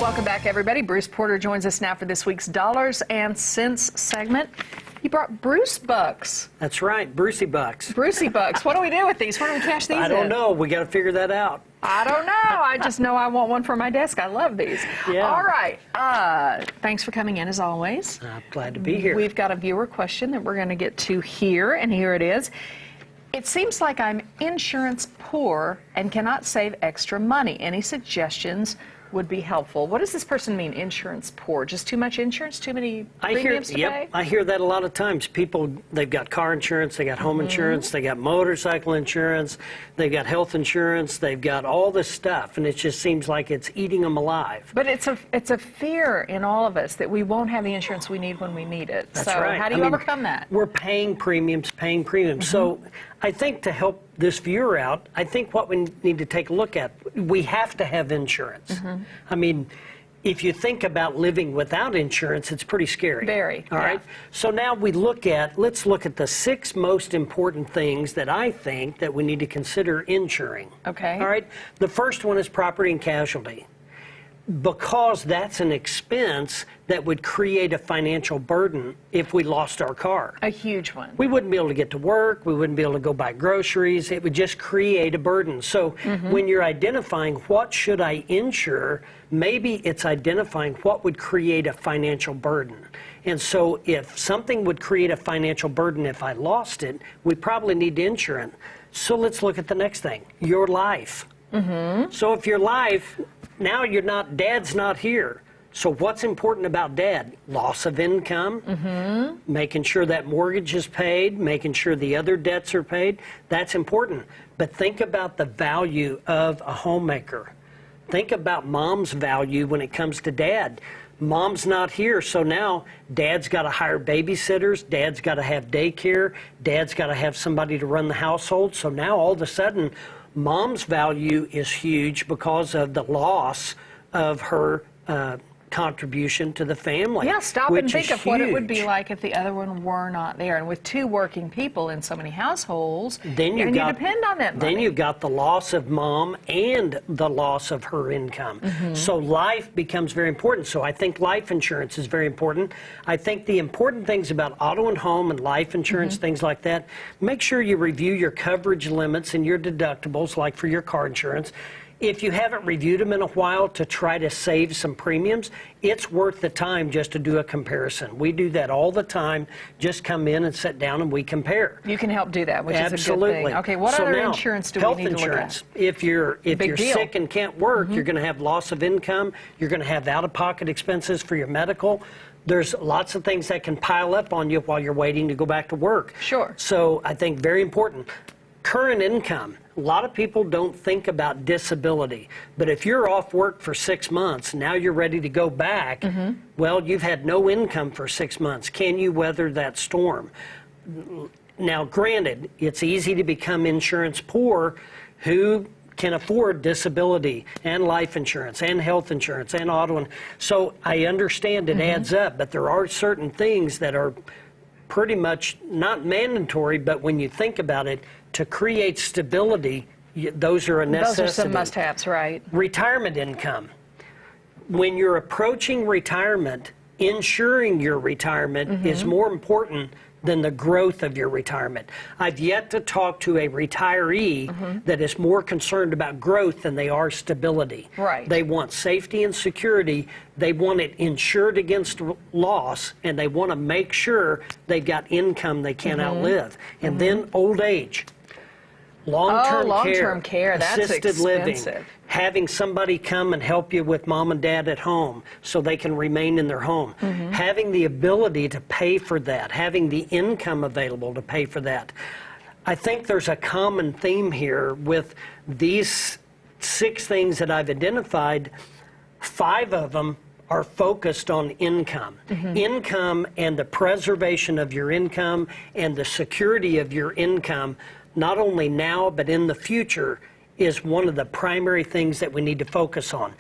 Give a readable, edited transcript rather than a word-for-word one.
Welcome back, everybody. Bruce Porter joins us now for this week's Dollars and Cents segment. You brought Bruce Bucks. That's right, Brucey Bucks. Brucey Bucks. What do we do with these? Where do we cash these in? I don't know. We got to figure that out. I don't know. I just know I want one for my desk. I love these. Yeah. All right. Thanks for coming in, as always. I'm glad to be here. We've got a viewer question that we're going to get to here, and here it is. It seems like I'm insurance poor and cannot save extra money. Any suggestions would be helpful. What does this person mean, insurance poor? Just too much insurance? Too many premiums to pay? I hear that a lot of times. People, they've got car insurance, they got home insurance, they got motorcycle insurance, they've got health insurance, they've got all this stuff, and it just seems like it's eating them alive. But it's a fear in all of us that we won't have the insurance we need when we need it. That's so right. how do you overcome that? We're paying premiums. So I think to help this viewer out, I think what we need to take a look at, we have to have insurance. I mean, if you think about living without insurance, it's pretty scary. Very. All right. So now let's look at the 6 most important things that I think that we need to consider insuring. Okay. All right. The first one is property and casualty, because that's an expense that would create a financial burden if we lost our car. A huge one. We wouldn't be able to get to work. We wouldn't be able to go buy groceries. It would just create a burden. So when you're identifying what should I insure, maybe it's identifying what would create a financial burden. And so if something would create a financial burden if I lost it, we probably need to insure it. So let's look at the next thing, your life. So if your life, now Dad's not here. So what's important about Dad? Loss of income, making sure that mortgage is paid, making sure the other debts are paid. That's important. But think about the value of a homemaker. Think about Mom's value when it comes to Dad. Mom's not here, so now Dad's got to hire babysitters, Dad's got to have daycare, Dad's got to have somebody to run the household. So now all of a sudden, Mom's value is huge because of the loss of her contribution to the family. Yeah, stop and think of what it would be huge. like if the other one were not there. And with 2 working people in so many households, Then you you depend on that money. Then you've got the loss of Mom and the loss of her income. So life becomes very important. So I think life insurance is very important. I think the important things about auto and home and life insurance, things like that, make sure you review your coverage limits and your deductibles, like for your car insurance. If you haven't reviewed them in a while to try to save some premiums, it's worth the time just to do a comparison. We do that all the time. Just come in and sit down and we compare. You can help do that, which is a Absolutely. good thing. Okay, what So other now, insurance do we health need insurance. to look at? If you're Big deal. sick and can't work, you're going to have loss of income. You're going to have out-of-pocket expenses for your medical. There's lots of things that can pile up on you while you're waiting to go back to work. Sure. So I think very important. Current income. A lot of people don't think about disability, but if you're off work for 6 months, now you're ready to go back, well, you've had no income for 6 months. Can you weather that storm? Now, granted, it's easy to become insurance poor who can afford disability and life insurance and health insurance and auto. So I understand it adds up, but there are certain things that are pretty much not mandatory, but when you think about it, to create stability, those are a necessity. Those are some must-haves, right? Retirement income. When you're approaching retirement, insuring your retirement is more important than the growth of your retirement. I've yet to talk to a retiree that is more concerned about growth than they are stability. Right. They want safety and security. They want it insured against loss, and they want to make sure they've got income they can't outlive. And then old age. Long-term care, that's assisted living, expensive. having somebody come and help you with Mom and Dad at home so they can remain in their home, having the ability to pay for that, having the income available to pay for that. I think there's a common theme here with these 6 things that I've identified. 5 of them are focused on income. Income and the preservation of your income and the security of your income, not only now but in the future, is one of the primary things that we need to focus on.